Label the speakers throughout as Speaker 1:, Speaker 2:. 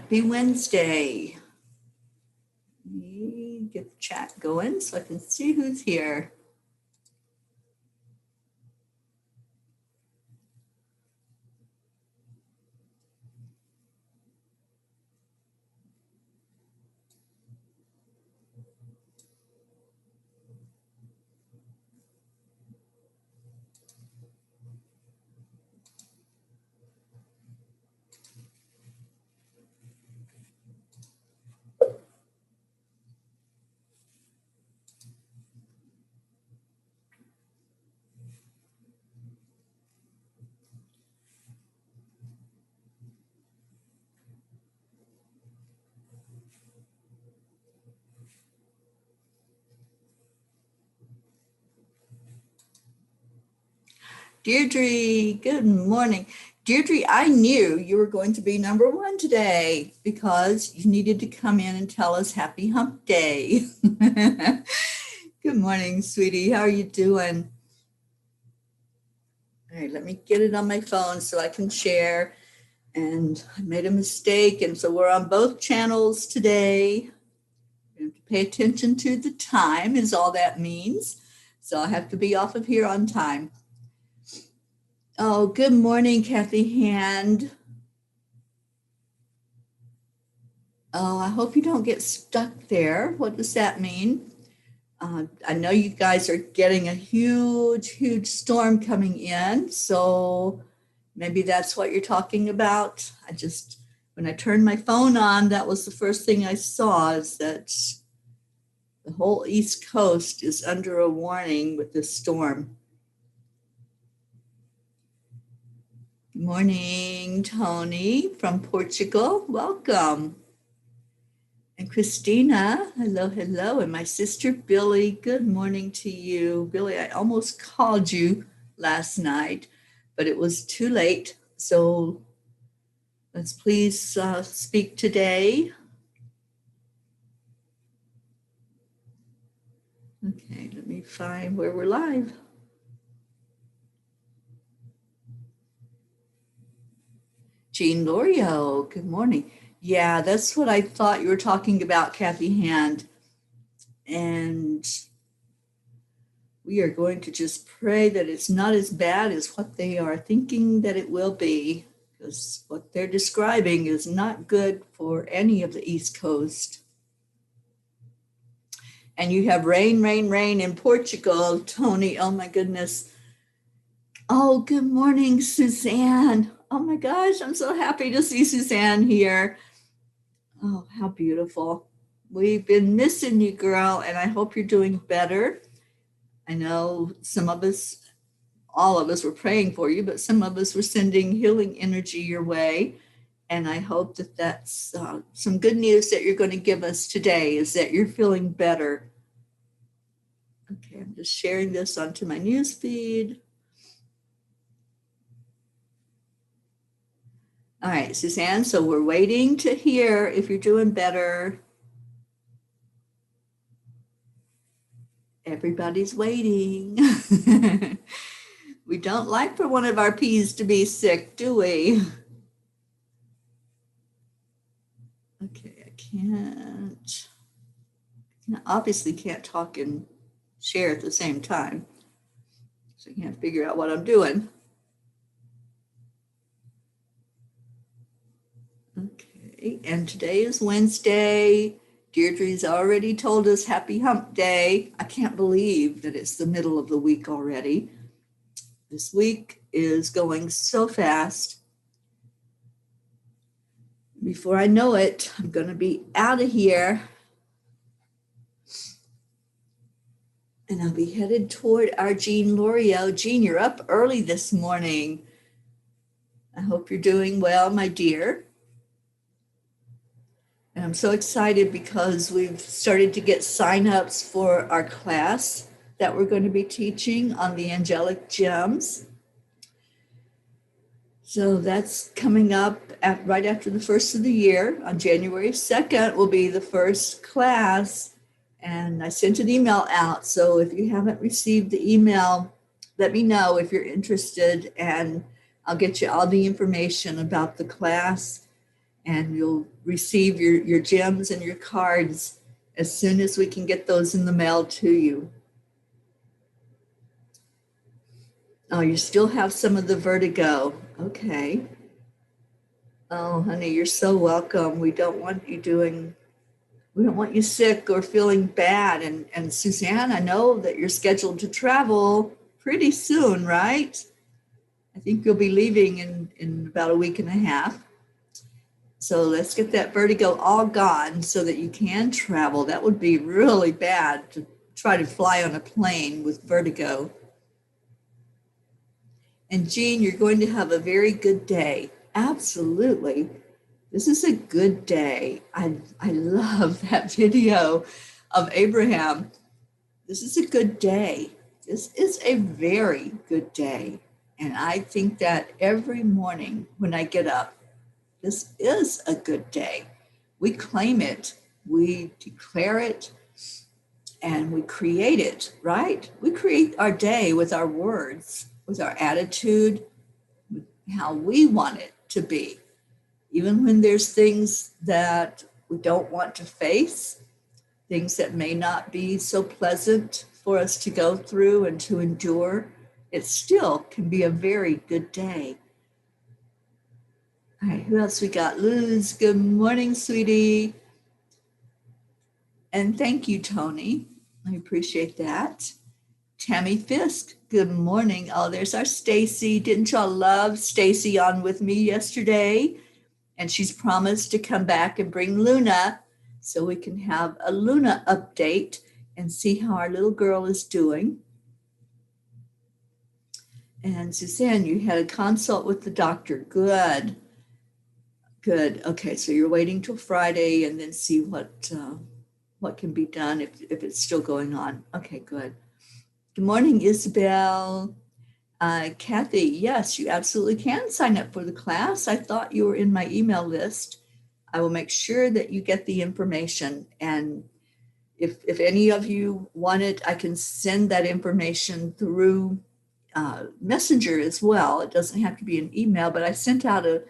Speaker 1: Happy Wednesday. Let me get the chat going so I can see who's here. Deirdre, good morning. Deirdre, I knew you were going to be number one today because you needed to come in and tell us happy hump day. Good morning, sweetie. How are you doing? All right, let me get it on my phone so I can share. And I made a mistake, and so we're on both channels today. You have to pay attention to the time is all that means. So I have to be off of here on time. Oh, good morning, Kathy Hand. Oh, I hope you don't get stuck there. What does that mean? I know you guys are getting a huge storm coming in. So maybe that's what you're talking about. When I turned my phone on, that was the first thing I saw is that the whole East Coast is under a warning with this storm. Good morning, Tony from Portugal. Welcome. And Christina, hello. And my sister, Billy, good morning to you. Billy, I almost called you last night, but it was too late. So let's please speak today. Okay, let me find where we're live. Jean Lorio, good morning. Yeah, that's what I thought you were talking about, Kathy Hand. And we are going to just pray that it's not as bad as what they are thinking that it will be, because what they're describing is not good for any of the East Coast. And you have rain in Portugal, Tony. Oh my goodness. Oh, good morning, Suzanne. Oh my gosh, I'm so happy to see Suzanne here. Oh, how beautiful. We've been missing you, girl, and I hope you're doing better. I know some of us, all of us were praying for you, but some of us were sending healing energy your way. And I hope that that's some good news that you're going to give us today is that you're feeling better. Okay, I'm just sharing this onto my news feed. All right, Suzanne, so we're waiting to hear if you're doing better. Everybody's waiting. We don't like for one of our peas to be sick, do we? Okay, obviously can't talk and share at the same time. So I can't figure out what I'm doing. Okay, and today is Wednesday. Deirdre's already told us happy hump day. I can't believe that it's the middle of the week already. This week is going so fast. Before I know it, I'm going to be out of here. And I'll be headed toward our Jean Lorio. Jean, you're up early this morning. I hope you're doing well, my dear. And I'm so excited because we've started to get signups for our class that we're going to be teaching on the angelic gems. So that's coming up right after the first of the year. On January 2nd will be the first class. And I sent an email out. So if you haven't received the email, let me know if you're interested and I'll get you all the information about the class. and you'll receive your gems and your cards as soon as we can get those in the mail to you. Oh, you still have some of the vertigo. Okay. Oh, honey, you're so welcome. We don't want you sick or feeling bad. And Suzanne, I know that you're scheduled to travel pretty soon, right? I think you'll be leaving in about a week and a half. So let's get that vertigo all gone so that you can travel. That would be really bad to try to fly on a plane with vertigo. And Jean, you're going to have a very good day. Absolutely. This is a good day. I love that video of Abraham. This is a good day. This is a very good day. And I think that every morning when I get up, this is a good day. We claim it, we declare it, and we create it, right? We create our day with our words, with our attitude, with how we want it to be. Even when there's things that we don't want to face, things that may not be so pleasant for us to go through and to endure, it still can be a very good day. All right, who else we got? Luz, good morning, sweetie. And thank you, Tony. I appreciate that. Tammy Fisk, good morning. Oh, there's our Stacy. Didn't y'all love Stacy on with me yesterday? And she's promised to come back and bring Luna so we can have a Luna update and see how our little girl is doing. And Suzanne, you had a consult with the doctor. Good. Good. Okay, so you're waiting till Friday and then see what can be done if it's still going on. Okay, good. Good morning, Isabel. Kathy, yes, you absolutely can sign up for the class. I thought you were in my email list. I will make sure that you get the information. And if any of you want it, I can send that information through Messenger as well. It doesn't have to be an email, but I sent out a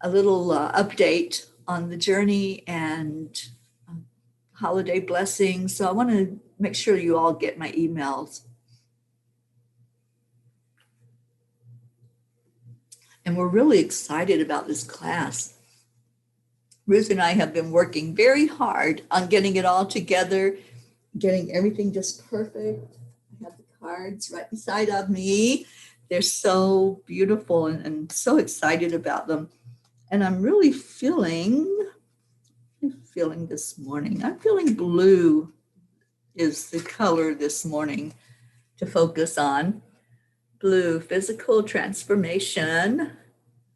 Speaker 1: little update on the journey and holiday blessings. So I want to make sure you all get my emails. And we're really excited about this class. Ruth and I have been working very hard on getting it all together, getting everything just perfect. I have the cards right beside of me. They're so beautiful and so excited about them. And I'm really feeling this morning. I'm feeling blue is the color this morning to focus on. Blue, physical transformation,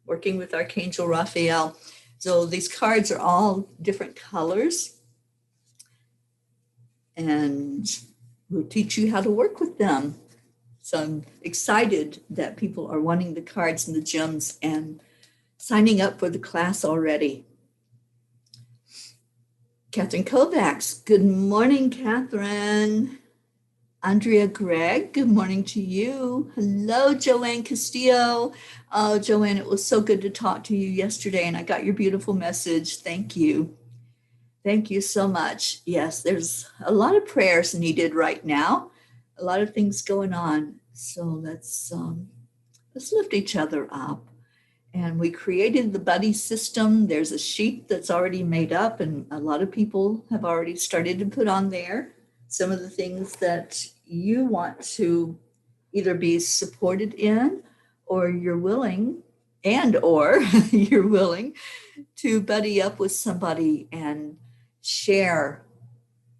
Speaker 1: working with Archangel Raphael. So these cards are all different colors. And we'll teach you how to work with them. So I'm excited that people are wanting the cards and the gems and signing up for the class already. Catherine Kovacs, good morning, Catherine. Andrea Gregg, good morning to you. Hello, Joanne Castillo. Oh, Joanne, it was so good to talk to you yesterday, and I got your beautiful message. Thank you. Thank you so much. Yes, there's a lot of prayers needed right now, a lot of things going on. So let's lift each other up. And we created the buddy system. There's a sheet that's already made up, and a lot of people have already started to put on there some of the things that you want to either be supported in, or you're willing you're willing to buddy up with somebody and share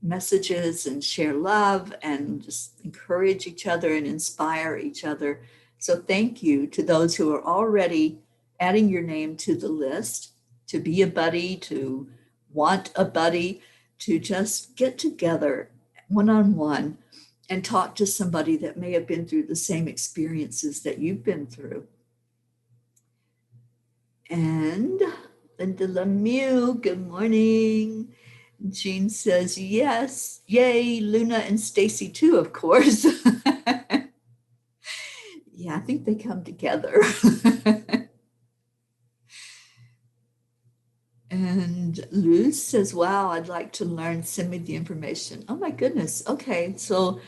Speaker 1: messages and share love and just encourage each other and inspire each other. So thank you to those who are already adding your name to the list, to be a buddy, to want a buddy, to just get together one-on-one and talk to somebody that may have been through the same experiences that you've been through. And Linda Lemieux, good morning. Jean says, yes, yay, Luna and Stacy too, of course. Yeah, I think they come together. And Luz says, wow, I'd like to learn. Send me the information. Oh my goodness. Okay. So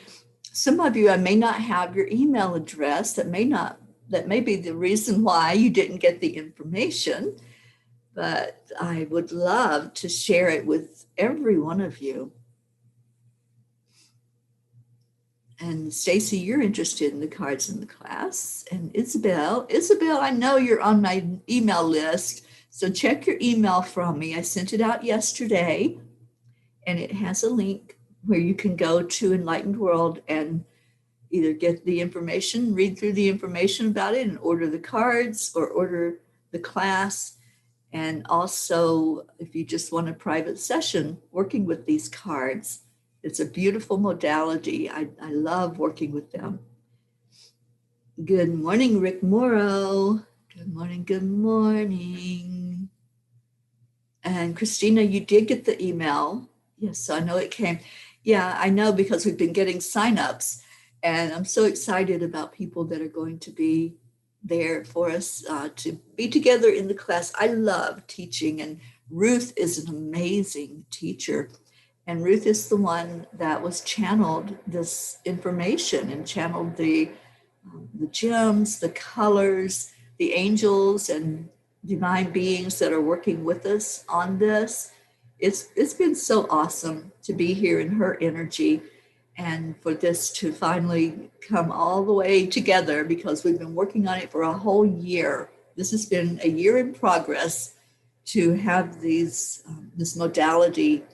Speaker 1: some of you, I may not have your email address. That may be the reason why you didn't get the information, but I would love to share it with every one of you. And Stacy, you're interested in the cards in the class. And Isabel, I know you're on my email list. So check your email from me. I sent it out yesterday, and it has a link where you can go to Enlightened World and either get the information, read through the information about it, and order the cards or order the class. And also, if you just want a private session working with these cards, it's a beautiful modality. I love working with them. Good morning, Rick Morrow. Good morning, good morning. And Christina, you did get the email. Yes, I know it came. Yeah, I know, because we've been getting signups, and I'm so excited about people that are going to be there for us to be together in the class. I love teaching, and Ruth is an amazing teacher. And Ruth is the one that was channeled this information and channeled the gems, the colors, the angels and divine beings that are working with us on this. It's been so awesome to be here in her energy and for this to finally come all the way together, because we've been working on it for a whole year. This has been a year in progress to have this modality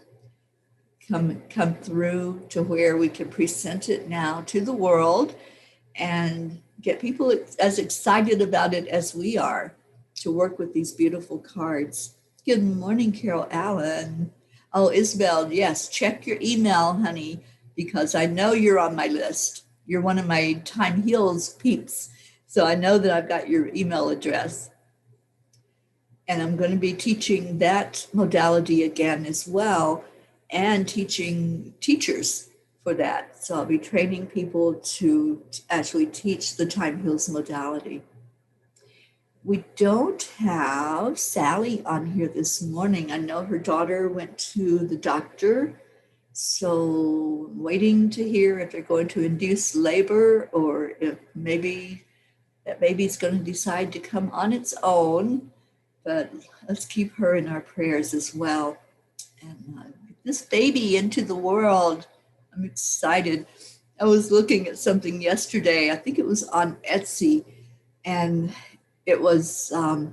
Speaker 1: come through to where we can present it now to the world and get people as excited about it as we are to work with these beautiful cards. Good morning, Carol Allen. Oh, Isabel, yes, check your email, honey, because I know you're on my list. You're one of my Time Heals peeps. So I know that I've got your email address. And I'm going to be teaching that modality again as well, and teaching teachers for that. So I'll be training people to actually teach the Time Heals modality. We don't have Sally on here this morning. I know her daughter went to the doctor, so I'm waiting to hear if they're going to induce labor or if maybe that baby's going to decide to come on its own. But let's keep her in our prayers as well. And this baby into the world. I'm excited. I was looking at something yesterday. I think it was on Etsy, and it was like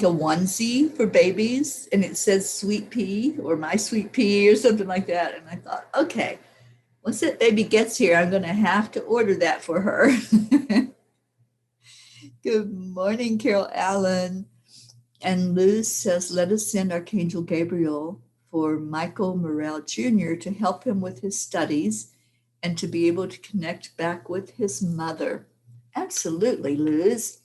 Speaker 1: a onesie for babies, and it says Sweet Pea or My Sweet Pea or something like that. And I thought, okay, once that baby gets here, I'm going to have to order that for her. Good morning, Carol Allen. And Luz says, let us send Archangel Gabriel for Michael Morrell Jr. to help him with his studies and to be able to connect back with his mother. Absolutely, Luz.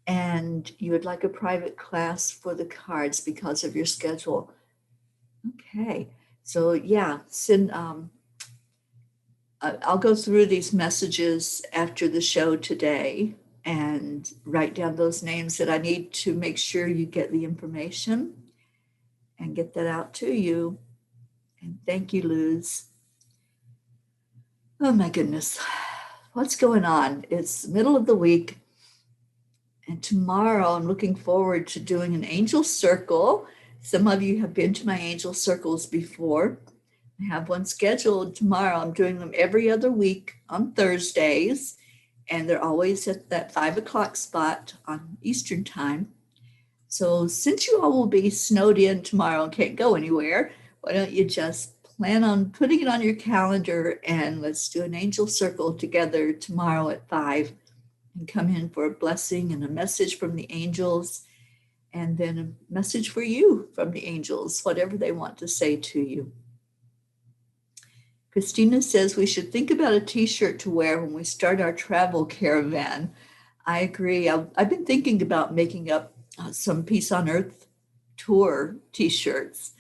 Speaker 1: And you would like a private class for the cards because of your schedule. Okay, so yeah, I'll go through these messages after the show today and write down those names that I need to make sure you get the information and get that out to you. And thank you, Luz. Oh my goodness, what's going on? It's the middle of the week. And tomorrow I'm looking forward to doing an angel circle. Some of you have been to my angel circles before. I have one scheduled tomorrow. I'm doing them every other week on Thursdays, and they're always at that 5:00 spot on Eastern time. So since you all will be snowed in tomorrow and can't go anywhere, why don't you just plan on putting it on your calendar, and let's do an angel circle together tomorrow at 5 and come in for a blessing and a message from the angels, and then a message for you from the angels, whatever they want to say to you. Christina says we should think about a t-shirt to wear when we start our travel caravan. I agree. I've been thinking about making up some Peace on Earth tour t-shirts,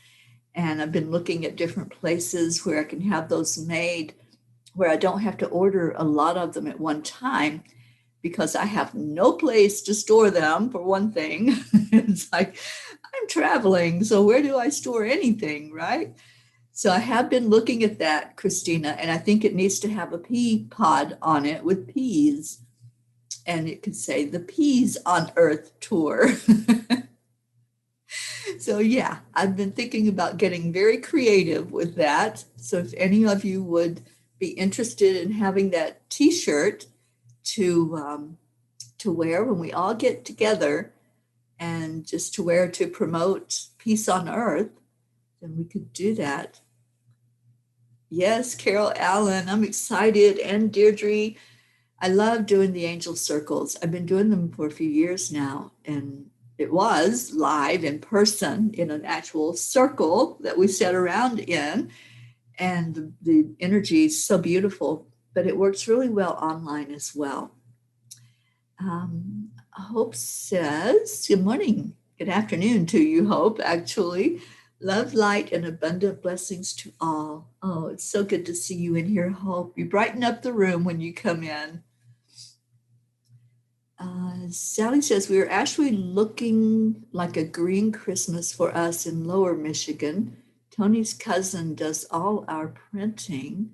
Speaker 1: and I've been looking at different places where I can have those made, where I don't have to order a lot of them at one time, because I have no place to store them, for one thing. It's like, I'm traveling, so where do I store anything, right? So I have been looking at that, Christina, and I think it needs to have a pea pod on it with peas. And it could say the Peas on Earth tour. So yeah, I've been thinking about getting very creative with that. So if any of you would be interested in having that T-shirt to wear when we all get together, and just to wear to promote peace on earth, then we could do that. Yes, Carol Allen, I'm excited. And Deirdre, I love doing the angel circles. I've been doing them for a few years now, and it was live in person in an actual circle that we sat around in, and the energy is so beautiful, but it works really well online as well. Hope says, good morning, good afternoon to you, Hope, actually. Love, light, and abundant blessings to all. Oh, it's so good to see you in here, Hope. You brighten up the room when you come in. Sally says, we are actually looking like a green Christmas for us in Lower Michigan. Tony's cousin does all our printing.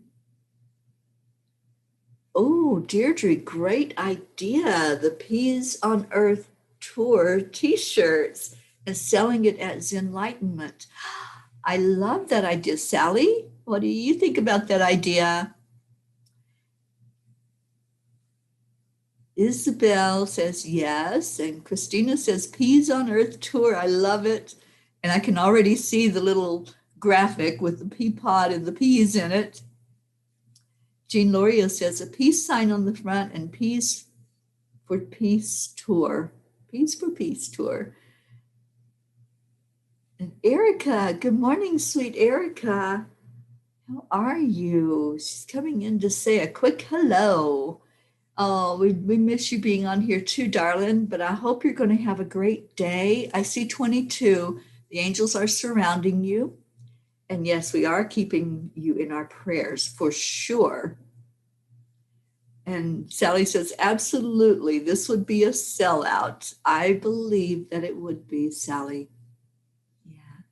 Speaker 1: Oh, Deirdre, great idea. The Peas on Earth tour t-shirts and selling it at Zenlightenment. I love that idea. Sally, what do you think about that idea? Isabel says yes, and Christina says Peas on Earth tour. I love it. And I can already see the little graphic with the pea pod and the peas in it. Jean Loria says a peace sign on the front and Peas for Peace tour. Peace for Peace tour. And Erica, good morning, sweet Erica. How are you? She's coming in to say a quick hello. Oh, we miss you being on here too, darling, but I hope you're going to have a great day. I see 22. The angels are surrounding you. And yes, we are keeping you in our prayers for sure. And Sally says, absolutely, this would be a sellout. I believe that it would be, Sally. Yeah.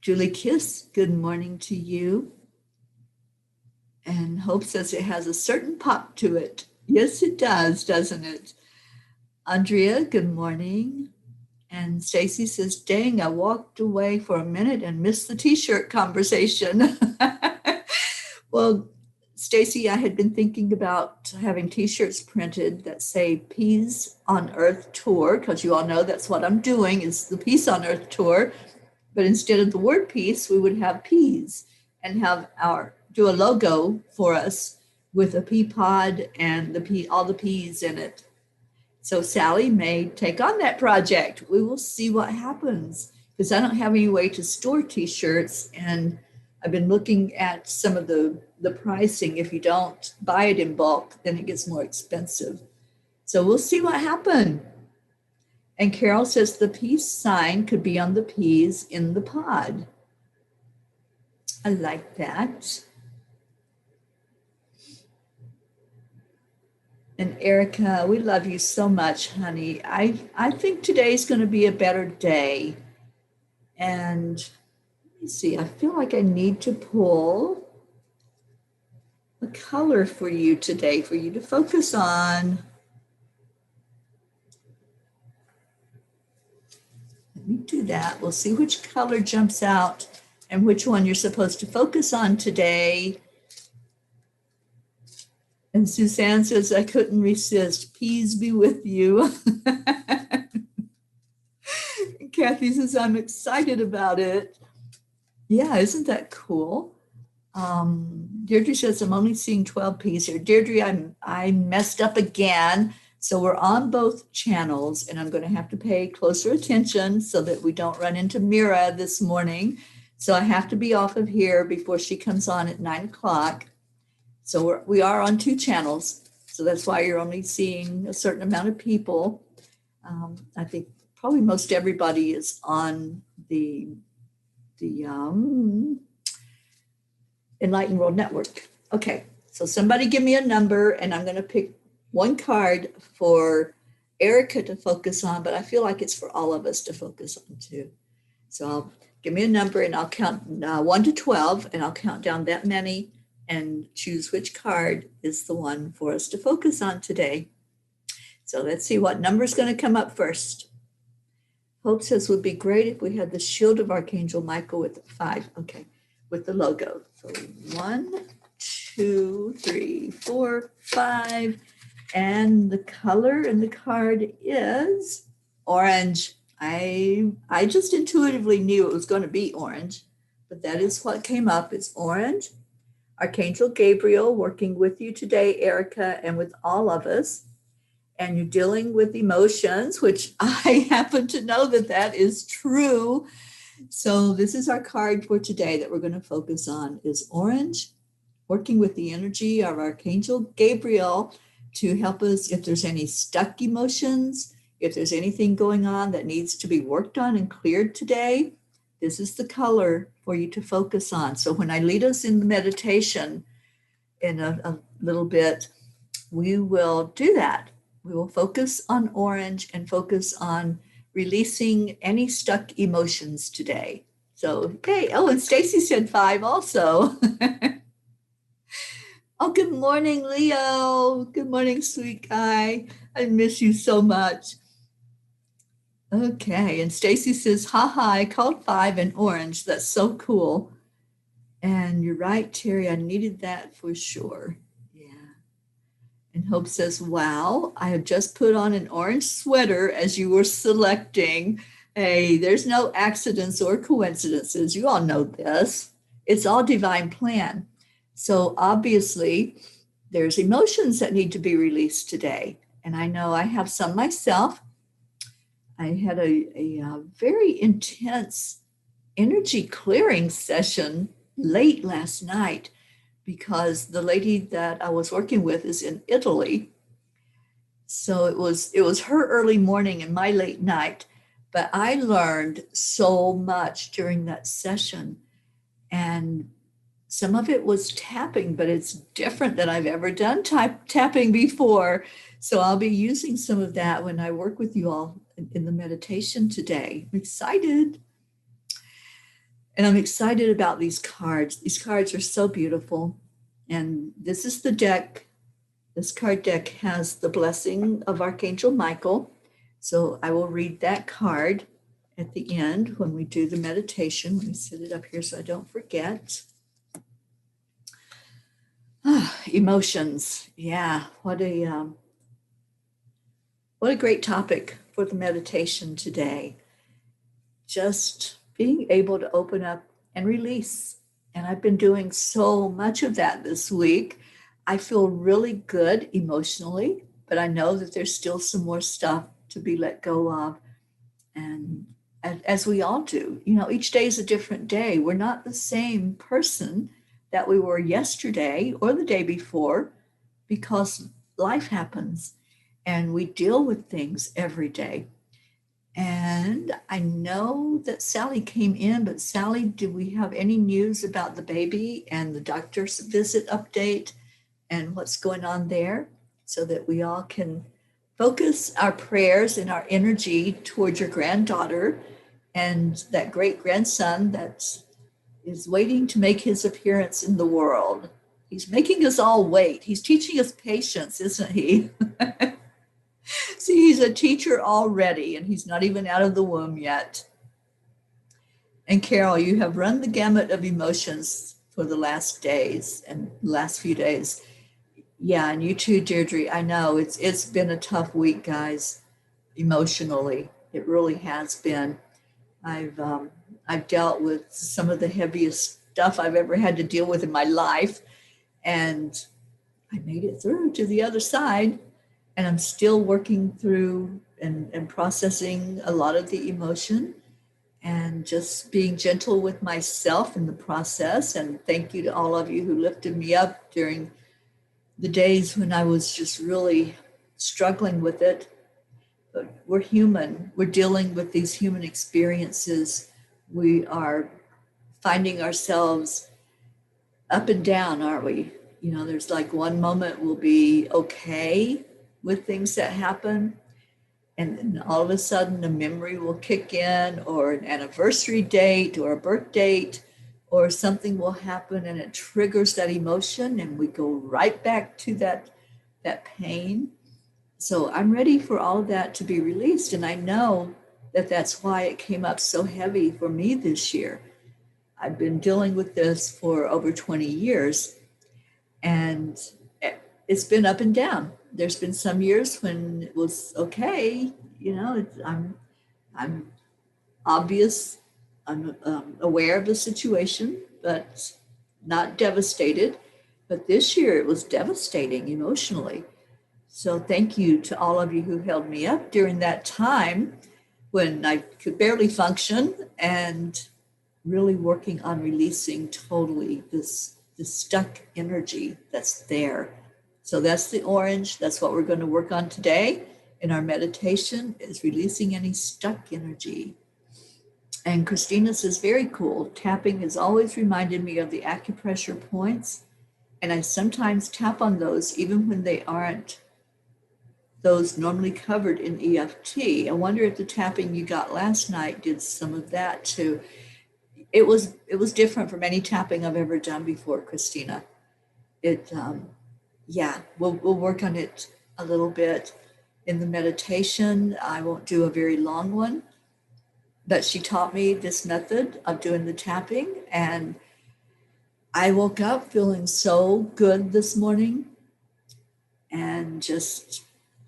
Speaker 1: Julie Kiss, good morning to you. And Hope says it has a certain pop to it. Yes, it does, doesn't it? Andrea, good morning. And Stacy says, dang, I walked away for a minute and missed the t-shirt conversation. Well, Stacy, I had been thinking about having t-shirts printed that say Peas on Earth Tour, because you all know that's what I'm doing is the Peace on Earth Tour. But instead of the word peace, we would have peas and have do a logo for us with a pea pod and all the peas in it. So Sally may take on that project. We will see what happens, because I don't have any way to store t-shirts, and I've been looking at some of the pricing. If you don't buy it in bulk, then it gets more expensive. So we'll see what happens. And Carol says the peace sign could be on the peas in the pod. I like that. And Erica, we love you so much, honey. I think today's going to be a better day. And let me see, I feel like I need to pull a color for you today for you to focus on. Let me do that. We'll see which color jumps out and which one you're supposed to focus on today. And Suzanne says, I couldn't resist. Peace be with you. Kathy says, I'm excited about it. Yeah, isn't that cool? Deirdre says, I'm only seeing 12 P's here. Deirdre, I messed up again. So we're on both channels, and I'm going to have to pay closer attention so that we don't run into Mira this morning. So I have to be off of here before she comes on at 9 o'clock. So we are on 2 channels. So that's why you're only seeing a certain amount of people. I think probably most everybody is on the Enlightened World Network. Okay, so somebody give me a number, and I'm going to pick one card for Erica to focus on, but I feel like it's for all of us to focus on too. So give me a number and I'll count 1 to 12 and I'll count down that many and choose which card is the one for us to focus on today. So let's see what number is going to come up first. Hope says would be great if we had the shield of Archangel Michael with the 5. Okay, with the logo. So 1, 2, 3, 4, 5. And the color in the card is orange. I just intuitively knew it was going to be orange, but that is what came up. It's orange. Archangel Gabriel working with you today, Erica, and with all of us. And you're dealing with emotions, which I happen to know that that is true. So this is our card for today that we're going to focus on is orange, working with the energy of Archangel Gabriel to help us if there's any stuck emotions, if there's anything going on that needs to be worked on and cleared today. This is the color for you to focus on. So when I lead us in the meditation in a little bit, we will do that. We will focus on orange and focus on releasing any stuck emotions today. So, okay. Oh, and Stacy said 5 also. Oh, good morning, Leo. Good morning, sweet guy. I miss you so much. Okay, and Stacy says, haha, I called 5 in orange. That's so cool. And you're right, Teri, I needed that for sure. And Hope says, wow, I have just put on an orange sweater as you were selecting. Hey, there's no accidents or coincidences. You all know this. It's all divine plan. So obviously, there's emotions that need to be released today. And I know I have some myself. I had a very intense energy clearing session late last night, because the lady that I was working with is in Italy. So it was her early morning and my late night, but I learned so much during that session. And some of it was tapping, but it's different than I've ever done tapping before. So I'll be using some of that when I work with you all in the meditation today. I'm excited. And I'm excited about these cards. These cards are so beautiful. And this is the deck. This card deck has the blessing of Archangel Michael. So I will read that card at the end when we do the meditation. Let me set it up here so I don't forget. Emotions. Yeah, what a great topic for the meditation today. Just being able to open up and release. And I've been doing so much of that this week. I feel really good emotionally, but I know that there's still some more stuff to be let go of. And as we all do, each day is a different day. We're not the same person that we were yesterday or the day before, because life happens and we deal with things every day. And I know that Sally came in, but Sally, do we have any news about the baby and the doctor's visit update and what's going on there, so that we all can focus our prayers and our energy towards your granddaughter and that great grandson that is waiting to make his appearance in the world. He's making us all wait. He's teaching us patience, isn't he? See, he's a teacher already, and he's not even out of the womb yet. And Carol, you have run the gamut of emotions for the last days and last few days. Yeah, and you too, Deirdre. I know it's been a tough week, guys, emotionally. It really has been. I've dealt with some of the heaviest stuff I've ever had to deal with in my life, and I made it through to the other side. And I'm still working through and processing a lot of the emotion and just being gentle with myself in the process. And thank you to all of you who lifted me up during the days when I was just really struggling with it. But we're human. We're dealing with these human experiences. We are finding ourselves up and down, aren't we? There's like one moment we'll be okay, with things that happen. And then all of a sudden a memory will kick in, or an anniversary date or a birth date, or something will happen and it triggers that emotion and we go right back to that pain. So I'm ready for all of that to be released. And I know that that's why it came up so heavy for me this year. I've been dealing with this for over 20 years, and it's been up and down. There's been some years when it was okay, I'm obvious, I'm aware of the situation, but not devastated. But this year it was devastating emotionally. So thank you to all of you who held me up during that time when I could barely function, and really working on releasing totally this stuck energy that's there. So that's the orange. That's what we're going to work on today in our meditation, is releasing any stuck energy. And Christina says, very cool. Tapping has always reminded me of the acupressure points. And I sometimes tap on those even when they aren't those normally covered in EFT. I wonder if the tapping you got last night did some of that too. It was different from any tapping I've ever done before, Christina. We'll work on it a little bit in the meditation. I won't do a very long one, but she taught me this method of doing the tapping, and I woke up feeling so good this morning, and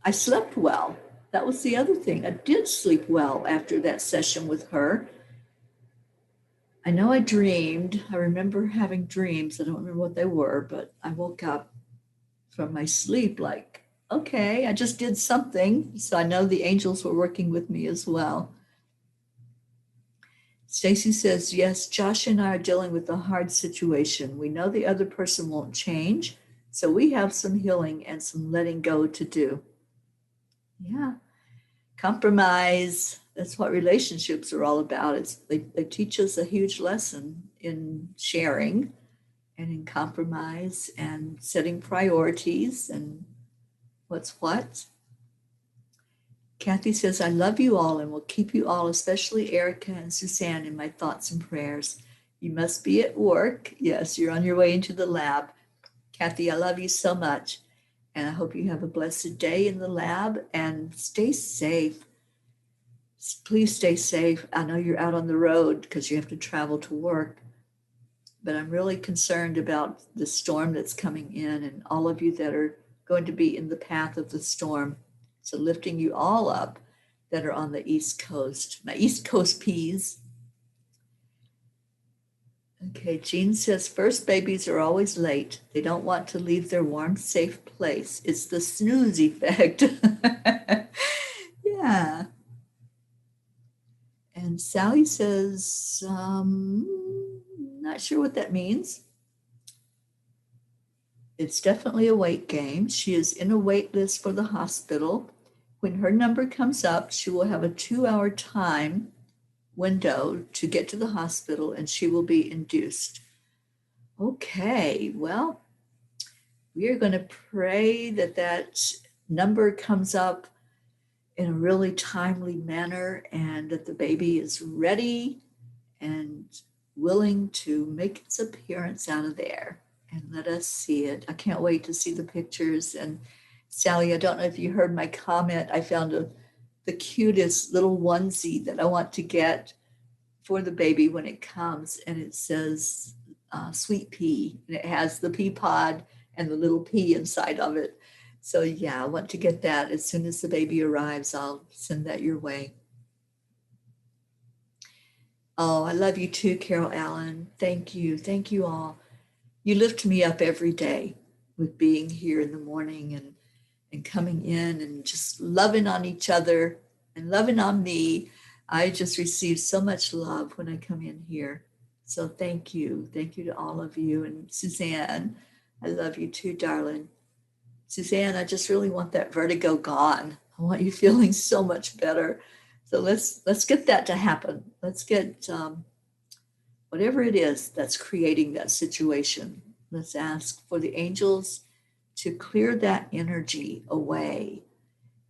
Speaker 1: I slept well. That was the other thing. I did sleep well after that session with her. I know I dreamed. I remember having dreams. I don't remember what they were, but I woke up from my sleep like, okay, I just did something. So I know the angels were working with me as well. Stacy says, yes, Josh and I are dealing with a hard situation. We know the other person won't change, so we have some healing and some letting go to do. Yeah. Compromise. That's what relationships are all about. They teach us a huge lesson in sharing and in compromise and setting priorities and what's what. Kathy says, I love you all and will keep you all, especially Erica and Suzanne, in my thoughts and prayers. You must be at work. Yes, you're on your way into the lab. Kathy, I love you so much. And I hope you have a blessed day in the lab and stay safe. Please stay safe. I know you're out on the road because you have to travel to work, but I'm really concerned about the storm that's coming in and all of you that are going to be in the path of the storm. So lifting you all up that are on the East Coast, my East Coast peas. Okay, Jean says, first babies are always late. They don't want to leave their warm, safe place. It's the snooze effect. Yeah. And Sally says, not sure what that means. It's definitely a wait game. She is in a wait list for the hospital. When her number comes up, she will have a 2-hour time window to get to the hospital and she will be induced. Okay, well, we are going to pray that number comes up in a really timely manner and that the baby is ready and willing to make its appearance out of there. And let us see it. I can't wait to see the pictures. And Sally, I don't know if you heard my comment. I found the cutest little onesie that I want to get for the baby when it comes. And it says sweet pea. And it has the pea pod and the little pea inside of it. So yeah, I want to get that. As soon as the baby arrives, I'll send that your way. Oh, I love you too, Carol Allen. Thank you. Thank you all. You lift me up every day with being here in the morning and coming in and just loving on each other and loving on me. I just receive so much love when I come in here. So thank you. Thank you to all of you. And Suzanne, I love you too, darling. Suzanne, I just really want that vertigo gone. I want you feeling so much better. So let's get that to happen. Let's get whatever it is that's creating that situation. Let's ask for the angels to clear that energy away.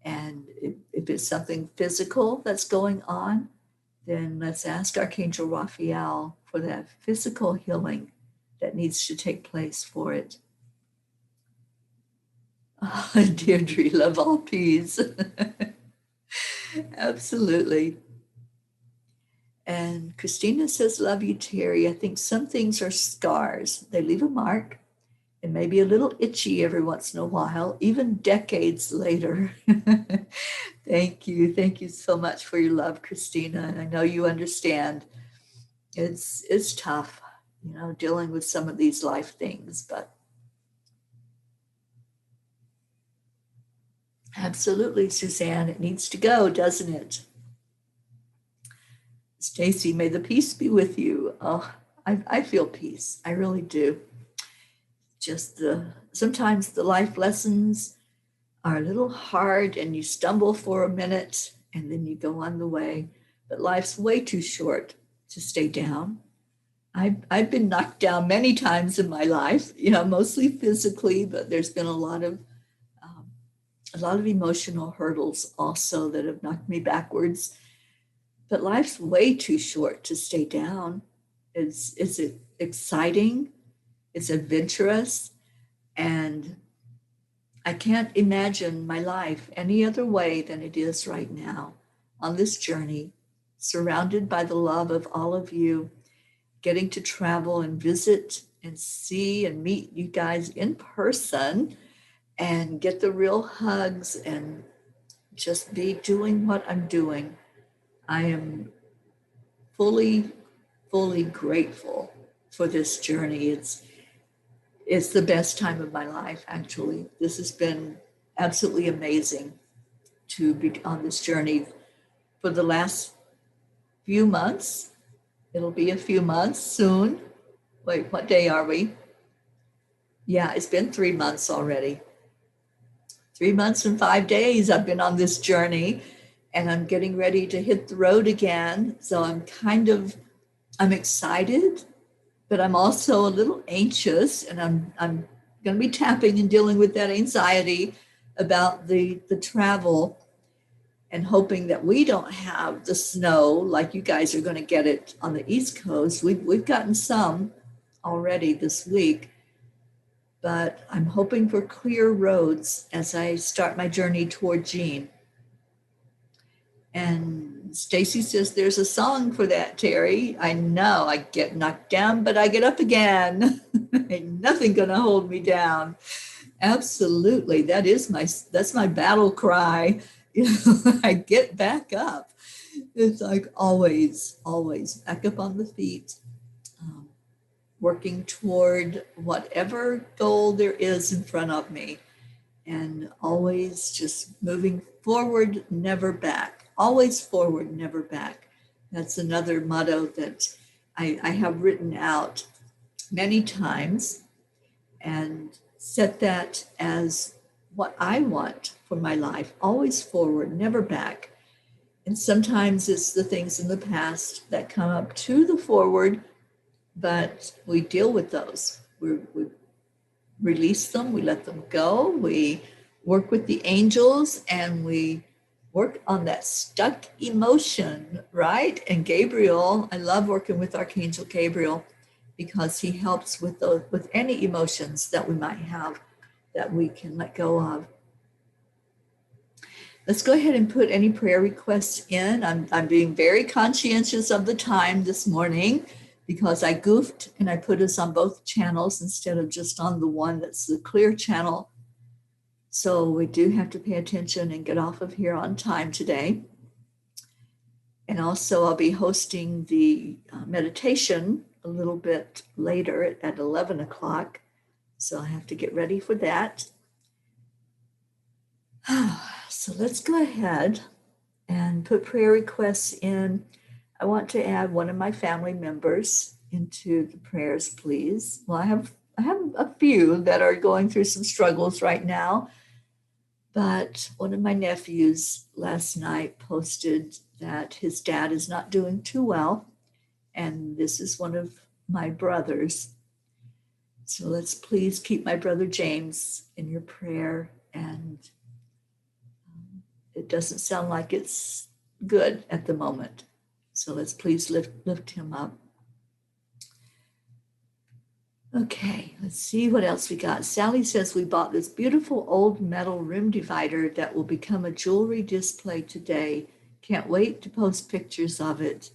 Speaker 1: And if it's something physical that's going on, then let's ask Archangel Raphael for that physical healing that needs to take place for it. Oh, Deirdre, love all peas. Absolutely. And Christina says, love you, Teri. I think some things are scars. They leave a mark and maybe a little itchy every once in a while, even decades later. Thank you. Thank you so much for your love, Christina. I know you understand. It's tough, dealing with some of these life things, but absolutely, Suzanne, it needs to go, doesn't it? Stacy, may the peace be with you. Oh, I feel peace. I really do. Just sometimes the life lessons are a little hard and you stumble for a minute and then you go on the way. But life's way too short to stay down. I've been knocked down many times in my life, mostly physically, but there's been a lot of emotional hurdles also that have knocked me backwards. But life's way too short to stay down. It's exciting, it's adventurous, and I can't imagine my life any other way than it is right now on this journey, surrounded by the love of all of you, getting to travel and visit and see and meet you guys in person and get the real hugs and just be doing what I'm doing. I am fully grateful for this journey. It's the best time of my life, actually. This has been absolutely amazing to be on this journey for the last few months. It'll be a few months soon. Wait, what day are we? Yeah, it's been 3 months already. 3 months and 5 days I've been on this journey, and I'm getting ready to hit the road again. So I'm excited, but I'm also a little anxious, and I'm going to be tapping and dealing with that anxiety about the travel and hoping that we don't have the snow like you guys are going to get it on the East Coast. We've gotten some already this week, but I'm hoping for clear roads as I start my journey toward Jean. And Stacy says there's a song for that, Teri. I know I get knocked down, but I get up again. Ain't nothing gonna hold me down. Absolutely. That's my battle cry. I get back up. It's like always back up on the feet, working toward whatever goal there is in front of me, and always just moving forward, never back. Always forward, never back. That's another motto that I have written out many times and set that as what I want for my life. Always forward, never back. And sometimes it's the things in the past that come up to the forward, but we deal with those. We release them, we let them go, we work with the angels, and we work on that stuck emotion, right? And Gabriel, I love working with Archangel Gabriel because he helps with any emotions that we might have that we can let go of. Let's go ahead and put any prayer requests in. I'm being very conscientious of the time this morning because I goofed and I put us on both channels instead of just on the one that's the clear channel. So we do have to pay attention and get off of here on time today. And also I'll be hosting the meditation a little bit later at 11 o'clock. So I have to get ready for that. So let's go ahead and put prayer requests in. I want to add one of my family members into the prayers, please. Well, I have a few that are going through some struggles right now. But one of my nephews last night posted that his dad is not doing too well. And this is one of my brothers. So let's please keep my brother James in your prayer. And it doesn't sound like it's good at the moment. So let's please lift him up. Okay, let's see what else we got. Sally says we bought this beautiful old metal room divider that will become a jewelry display today. Can't wait to post pictures of it.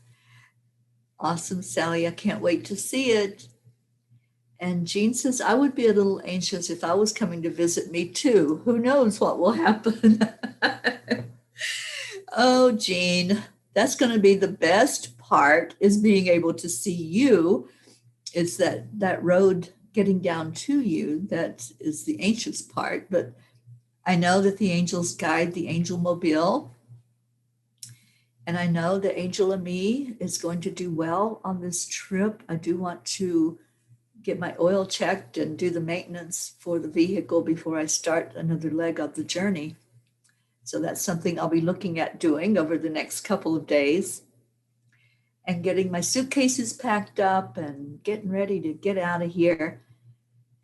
Speaker 1: Awesome, Sally. I can't wait to see it. And Jean says, I would be a little anxious if I was coming to visit me too. Who knows what will happen? Oh, Jean, that's going to be the best part, is being able to see you. It's that road getting down to you that is the anxious part. But I know that the angels guide the angel mobile. And I know that Angel and me is going to do well on this trip. I do want to get my oil checked and do the maintenance for the vehicle before I start another leg of the journey. So that's something I'll be looking at doing over the next couple of days. And getting my suitcases packed up and getting ready to get out of here.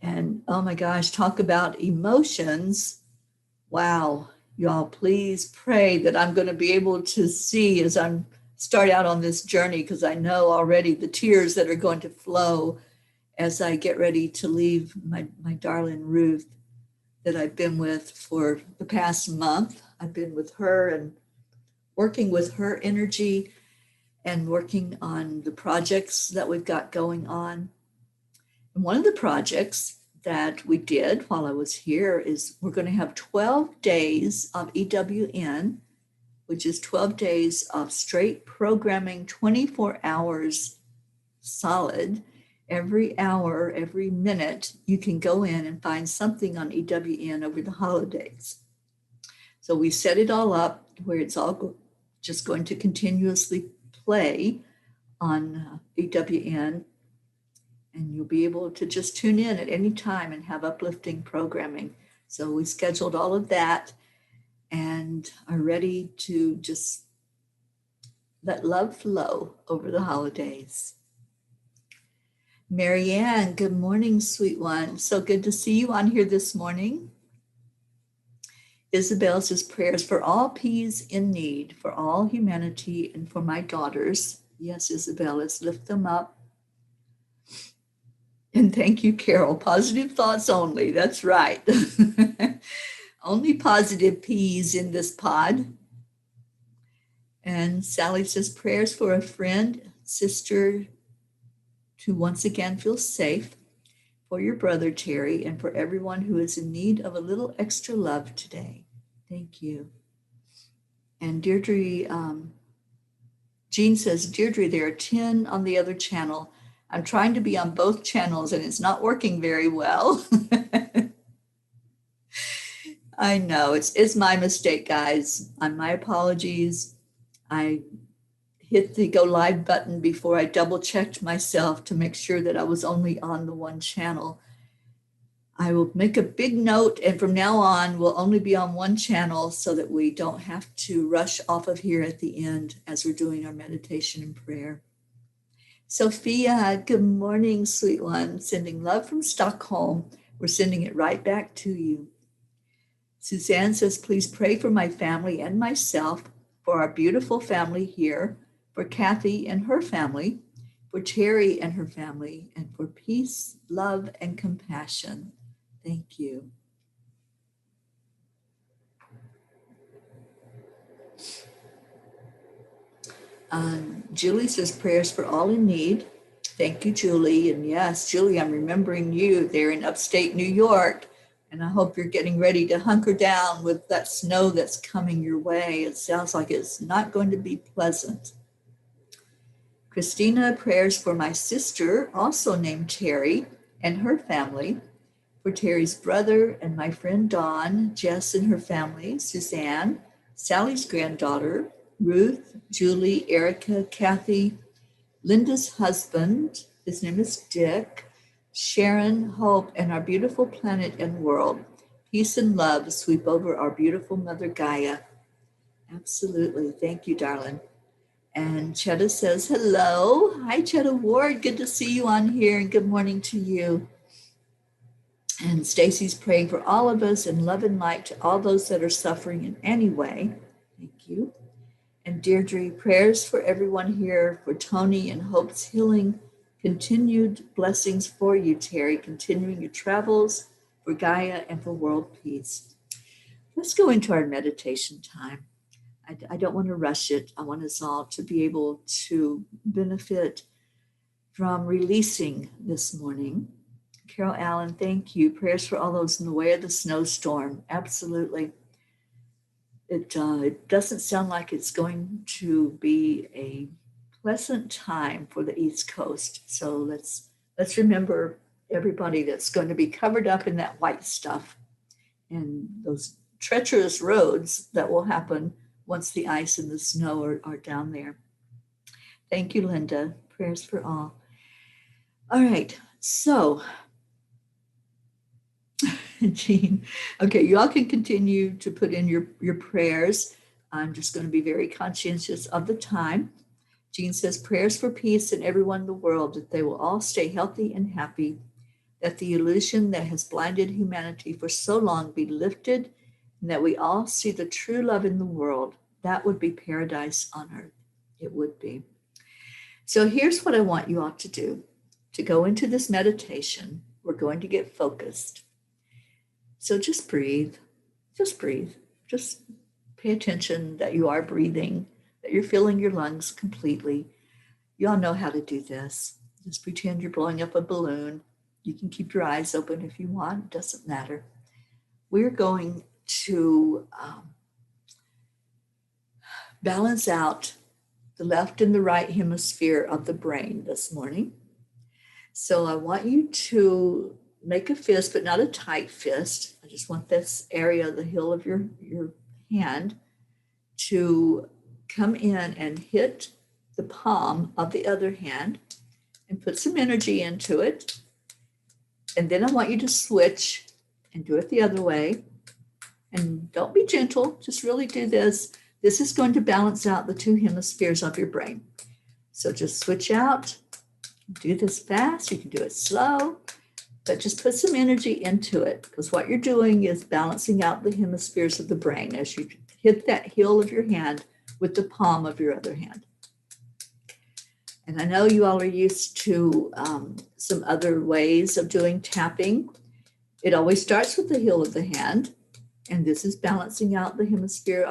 Speaker 1: And oh my gosh, talk about emotions. Wow, y'all, please pray that I'm going to be able to see as I'm start out on this journey, because I know already the tears that are going to flow as I get ready to leave my darling Ruth that I've been with for the past month. I've been with her and working with her energy and working on the projects that we've got going on. And one of the projects that we did while I was here is we're going to have 12 days of EWN, which is 12 days of straight programming, 24 hours solid. Every hour, every minute, you can go in and find something on EWN over the holidays. So we set it all up where it's all just going to continuously play on EWN, and you'll be able to just tune in at any time and have uplifting programming. So we scheduled all of that and are ready to just let love flow over the holidays. Marianne, good morning, sweet one. So good to see you on here this morning. Isabel says prayers for all peas in need, for all humanity, and for my daughters. Yes, Isabel, let's lift them up. And thank you, Carol. Positive thoughts only. That's right. Only positive peas in this pod. And Sally says prayers for a friend, sister, to once again feel safe, for your brother, Teri, and for everyone who is in need of a little extra love today. Thank you. And Deirdre, Jean says, Deirdre, there are 10 on the other channel. I'm trying to be on both channels and it's not working very well. I know, it's my mistake, guys. My apologies. I hit the go live button before I double checked myself to make sure that I was only on the one channel. I will make a big note, and from now on, we'll only be on one channel so that we don't have to rush off of here at the end as we're doing our meditation and prayer. Sophia, good morning, sweet one. Sending love from Stockholm. We're sending it right back to you. Suzanne says, please pray for my family and myself, for our beautiful family here, for Kathy and her family, for Teri and her family, and for peace, love, and compassion. Thank you. Julie says prayers for all in need. Thank you, Julie. And yes, Julie, I'm remembering you there in upstate New York. And I hope you're getting ready to hunker down with that snow that's coming your way. It sounds like it's not going to be pleasant. Christina, prayers for my sister, also named Teri, and her family, for Teri's brother and my friend Dawn, Jess and her family, Suzanne, Sally's granddaughter, Ruth, Julie, Erica, Kathy, Linda's husband, his name is Dick, Sharon, Hope, and our beautiful planet and world. Peace and love sweep over our beautiful mother Gaia. Absolutely. Thank you, darling. And Chetta says, hello. Hi, Chetta Ward. Good to see you on here, and good morning to you. And Stacy's praying for all of us in love and light to all those that are suffering in any way. Thank you. And Deirdre, prayers for everyone here, for Tony and Hope's healing. Continued blessings for you, Teri, continuing your travels, for Gaia and for world peace. Let's go into our meditation time. I don't want to rush it. I want us all to be able to benefit from releasing this morning. Carol Allen, thank you. Prayers for all those in the way of the snowstorm. Absolutely. It doesn't sound like it's going to be a pleasant time for the East Coast. So let's remember everybody that's going to be covered up in that white stuff and those treacherous roads that will happen once the ice and the snow are down there. Thank you, Linda. Prayers for all. All right, so Jean, okay, you all can continue to put in your prayers. I'm just going to be very conscientious of the time. Jean says, prayers for peace in everyone in the world, that they will all stay healthy and happy, that the illusion that has blinded humanity for so long be lifted, and that we all see the true love in the world. That would be paradise on earth. It would be. So here's what I want you all to do. To go into this meditation, we're going to get focused. So just breathe. Just breathe. Just pay attention that you are breathing, that you're filling your lungs completely. You all know how to do this. Just pretend you're blowing up a balloon. You can keep your eyes open if you want. It doesn't matter. We're going to balance out the left and the right hemisphere of the brain this morning. So I want you to make a fist, but not a tight fist. I just want this area, the heel of your hand, to come in and hit the palm of the other hand and put some energy into it. And then I want you to switch and do it the other way. And don't be gentle, just really do this. This is going to balance out the two hemispheres of your brain. So just switch out, do this fast, you can do it slow, but just put some energy into it, because what you're doing is balancing out the hemispheres of the brain as you hit that heel of your hand with the palm of your other hand. And I know you all are used to some other ways of doing tapping. It always starts with the heel of the hand, and this is balancing out the hemispheres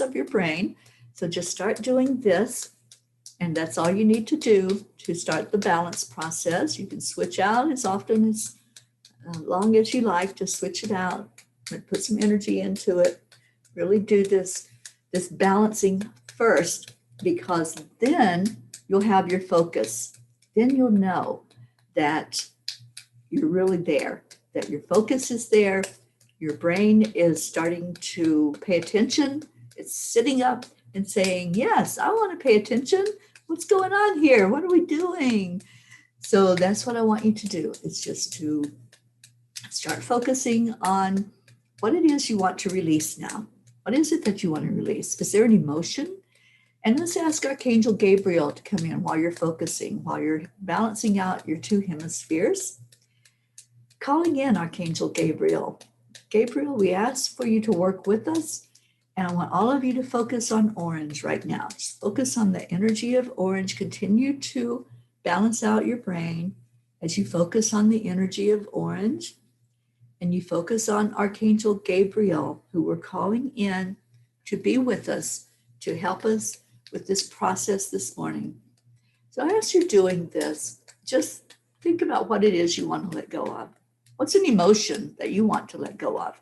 Speaker 1: of your brain. So just start doing this, and that's all you need to do to start the balance process. You can switch out as often as long as you like. Just switch it out and put some energy into it. Really do this balancing first, because then you'll have your focus. Then you'll know that you're really there, that your focus is there. Your brain is starting to pay attention. It's sitting up and saying, yes, I want to pay attention. What's going on here? What are we doing? So that's what I want you to do. It's just to start focusing on what it is you want to release now. What is it that you want to release? Is there an emotion? And let's ask Archangel Gabriel to come in while you're focusing, while you're balancing out your two hemispheres. Calling in Archangel Gabriel. Gabriel, we ask for you to work with us. And I want all of you to focus on orange right now. Just focus on the energy of orange. Continue to balance out your brain as you focus on the energy of orange. And you focus on Archangel Gabriel, who we're calling in to be with us, to help us with this process this morning. So as you're doing this, just think about what it is you want to let go of. What's an emotion that you want to let go of?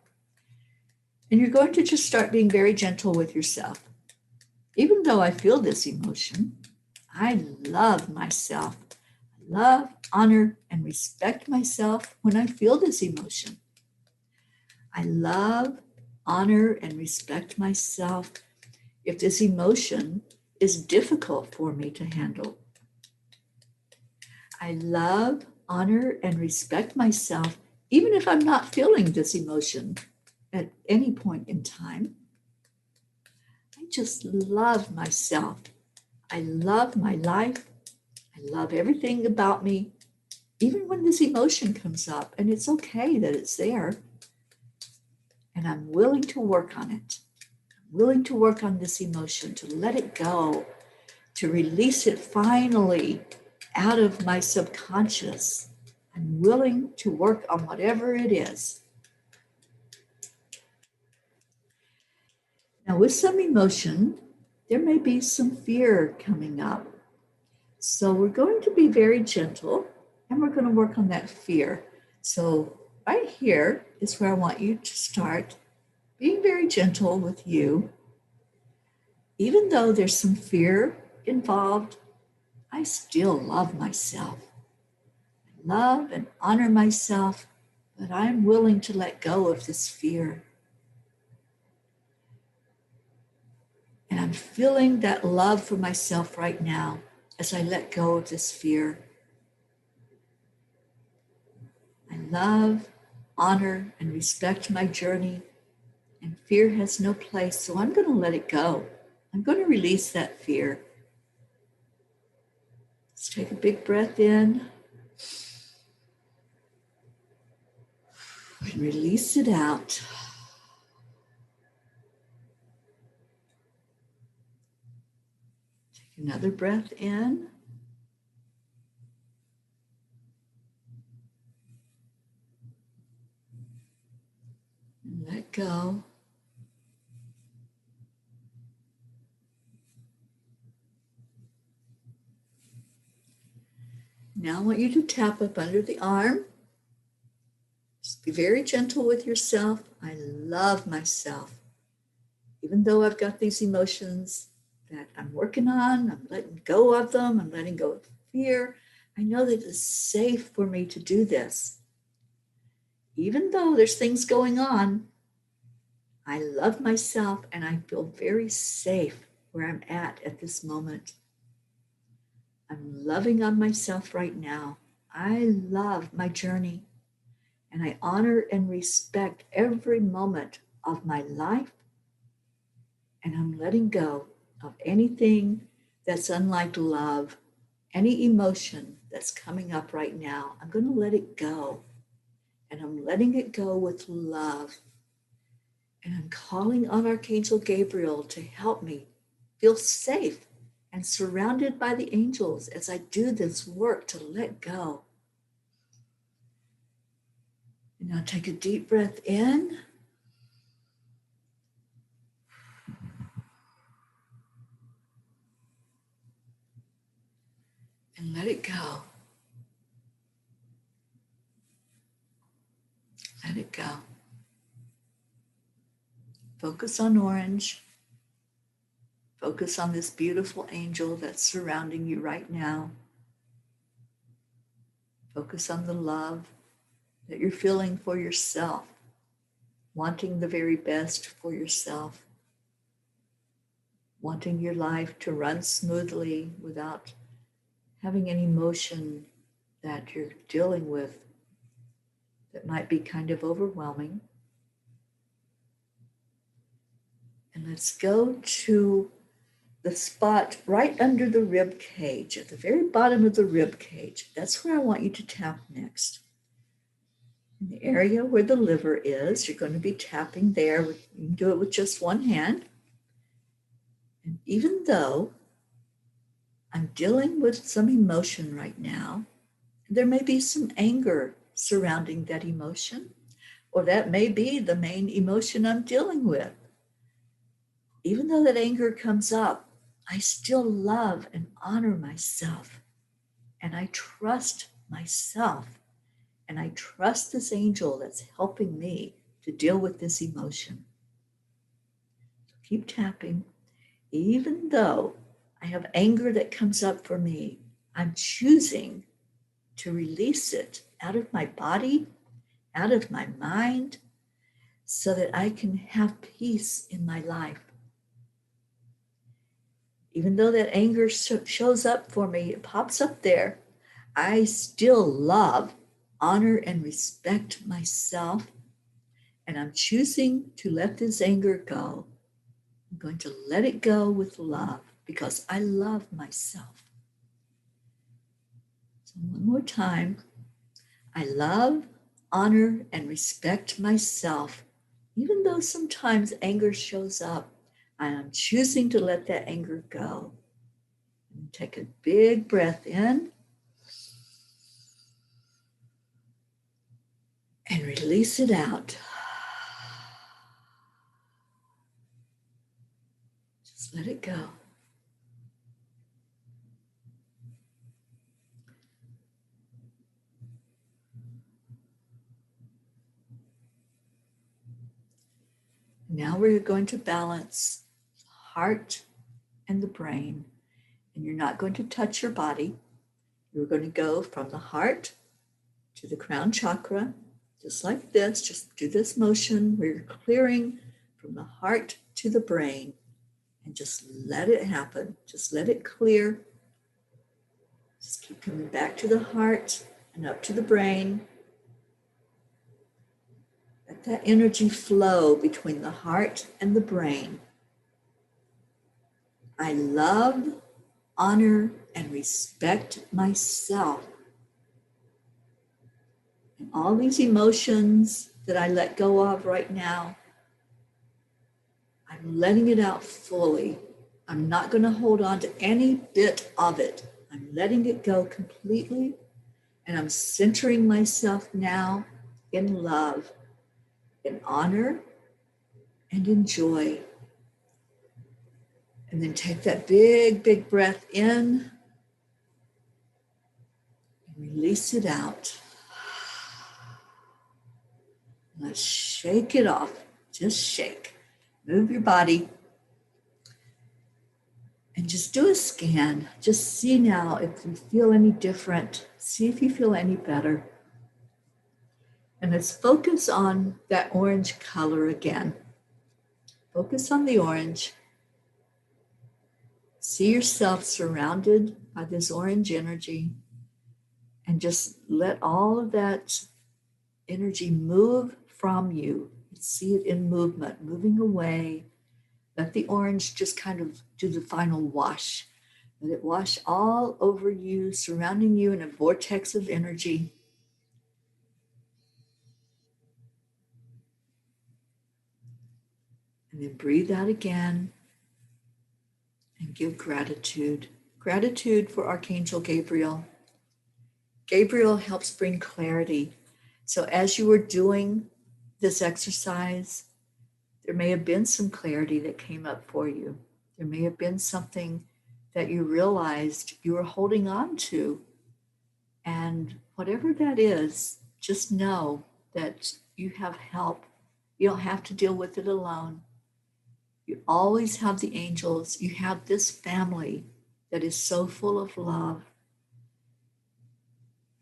Speaker 1: And you're going to just start being very gentle with yourself. Even though I feel this emotion, I love myself. I love, honor, and respect myself when I feel this emotion. I love, honor, and respect myself if this emotion is difficult for me to handle. I love, honor, and respect myself even if I'm not feeling this emotion at any point in time. I just love myself. I love my life. I love everything about me. even when this emotion comes up, and it's okay that it's there, and I'm willing to work on it. I'm willing to work on this emotion, to let it go, to release it finally out of my subconscious. I'm willing to work on whatever it is. Now, with some emotion, there may be some fear coming up. So we're going to be very gentle, and we're going to work on that fear. So right here is where I want you to start being very gentle with you. Even though there's some fear involved, I still love myself. I love and honor myself, but I'm willing to let go of this fear. And I'm feeling that love for myself right now as I let go of this fear. I love, honor, and respect my journey, and fear has no place, so I'm going to let it go. I'm going to release that fear. Let's take a big breath in and release it out. Take another breath in. And let go. Now I want you to tap up under the arm. Just be very gentle with yourself. I love myself. Even though I've got these emotions that I'm working on, I'm letting go of them, I'm letting go of fear, I know that it's safe for me to do this. Even though there's things going on, I love myself and I feel very safe where I'm at this moment. I'm loving on myself right now. I love my journey and I honor and respect every moment of my life, and I'm letting go of anything that's unlike love, any emotion that's coming up right now. I'm going to let it go, and I'm letting it go with love. And I'm calling on Archangel Gabriel to help me feel safe and surrounded by the angels as I do this work to let go. And now take a deep breath in. And let it go. Let it go. Focus on orange. Focus on this beautiful angel that's surrounding you right now. Focus on the love that you're feeling for yourself, wanting the very best for yourself, wanting your life to run smoothly without having an emotion that you're dealing with that might be kind of overwhelming. And let's go to the spot right under the rib cage, at the very bottom of the rib cage. That's where I want you to tap next. In the area where the liver is, you're going to be tapping there. You can do it with just one hand. And even though I'm dealing with some emotion right now, there may be some anger surrounding that emotion, or that may be the main emotion I'm dealing with. Even though that anger comes up, I still love and honor myself, and I trust myself, and I trust this angel that's helping me to deal with this emotion. So keep tapping. Even though I have anger that comes up for me, I'm choosing to release it out of my body, out of my mind, so that I can have peace in my life. Even though that anger shows up for me, it pops up there, I still love, honor, and respect myself, and I'm choosing to let this anger go. I'm going to let it go with love because I love myself. So one more time, I love, honor, and respect myself. Even though sometimes anger shows up, I am choosing to let that anger go. And take a big breath in and release it out. Just let it go. Now we're going to balance the heart and the brain. And you're not going to touch your body. You're going to go from the heart to the crown chakra, just like this. Just do this motion where you're clearing from the heart to the brain. And just let it happen. Just let it clear. Just keep coming back to the heart and up to the brain. Let that energy flow between the heart and the brain. I love, honor, and respect myself. And all these emotions that I let go of right now, I'm letting it out fully. I'm not going to hold on to any bit of it. I'm letting it go completely. And I'm centering myself now in love, in honor, and in joy. And then take that big, big breath in and release it out. Let's shake it off. Just shake. Move your body. And just do a scan. Just see now if you feel any different. See if you feel any better. And let's focus on that orange color again. Focus on the orange. See yourself surrounded by this orange energy. And just let all of that energy move from you. See it in movement, moving away. Let the orange just kind of do the final wash. Let it wash all over you, surrounding you in a vortex of energy. And then breathe out again and give gratitude. Gratitude for Archangel Gabriel. Gabriel helps bring clarity. So as you were doing this exercise, there may have been some clarity that came up for you. There may have been something that you realized you were holding on to. And whatever that is, just know that you have help. You don't have to deal with it alone. You always have the angels. You have this family that is so full of love.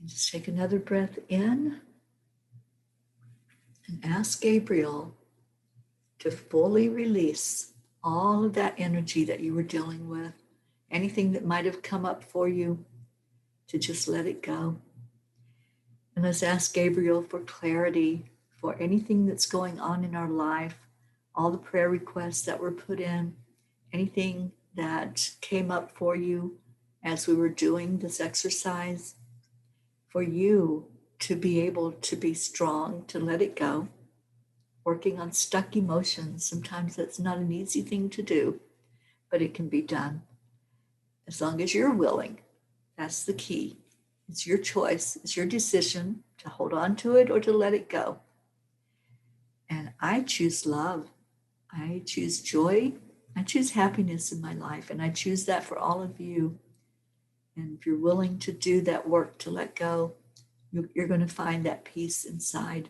Speaker 1: And just take another breath in and ask Gabriel to fully release all of that energy that you were dealing with, anything that might have come up for you, to just let it go. And let's ask Gabriel for clarity for anything that's going on in our life, all the prayer requests that were put in, anything that came up for you as we were doing this exercise, for you to be able to be strong, to let it go. Working on stuck emotions, sometimes that's not an easy thing to do, but it can be done. As long as you're willing, that's the key. It's your choice, it's your decision to hold on to it or to let it go. And I choose love. I choose joy. I choose happiness in my life, and I choose that for all of you. And if you're willing to do that work to let go, you're going to find that peace inside.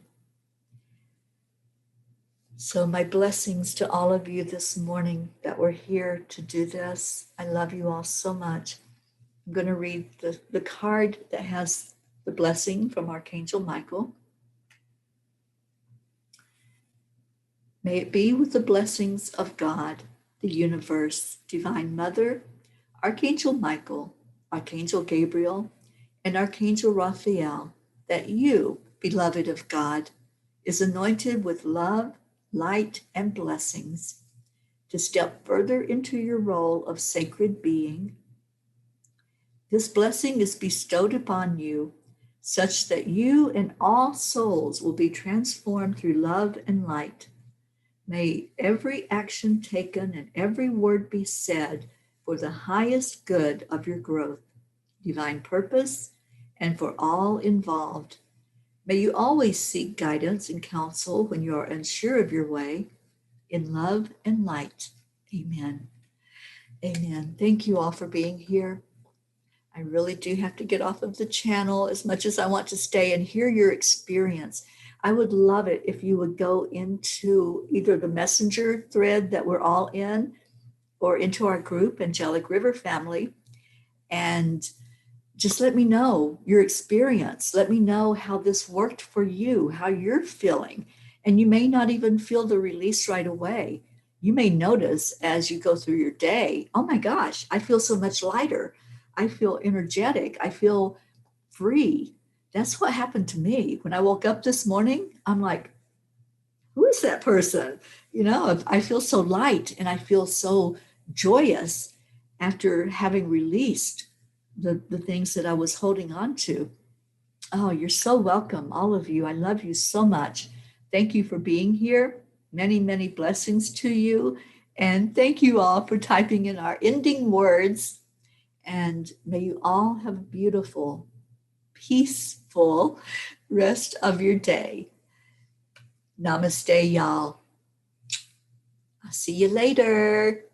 Speaker 1: So my blessings to all of you this morning that were here to do this. I love you all so much. I'm going to read the card that has the blessing from Archangel Michael. May it be with the blessings of God, the universe, Divine Mother, Archangel Michael, Archangel Gabriel, and Archangel Raphael, that you, beloved of God, is anointed with love, light, and blessings to step further into your role of sacred being. This blessing is bestowed upon you such that you and all souls will be transformed through love and light. May every action taken and every word be said for the highest good of your growth, divine purpose, and for all involved. May you always seek guidance and counsel when you are unsure of your way. In love and light. Amen. Amen. Thank you all for being here. I really do have to get off of the channel as much as I want to stay and hear your experience. I would love it if you would go into either the messenger thread that we're all in or into our group, Angelic River Family, and just let me know your experience. Let me know how this worked for you, how you're feeling. And you may not even feel the release right away. You may notice as you go through your day, oh my gosh, I feel so much lighter. I feel energetic. I feel free. That's what happened to me. When I woke up this morning, I'm like, who is that person? You know, I feel so light and I feel so joyous after having released the things that I was holding on to. Oh, you're so welcome, all of you. I love you so much. Thank you for being here. Many, many blessings to you. And thank you all for typing in our ending words. And may you all have a beautiful, peaceful rest of your day. Namaste, y'all. I'll see you later.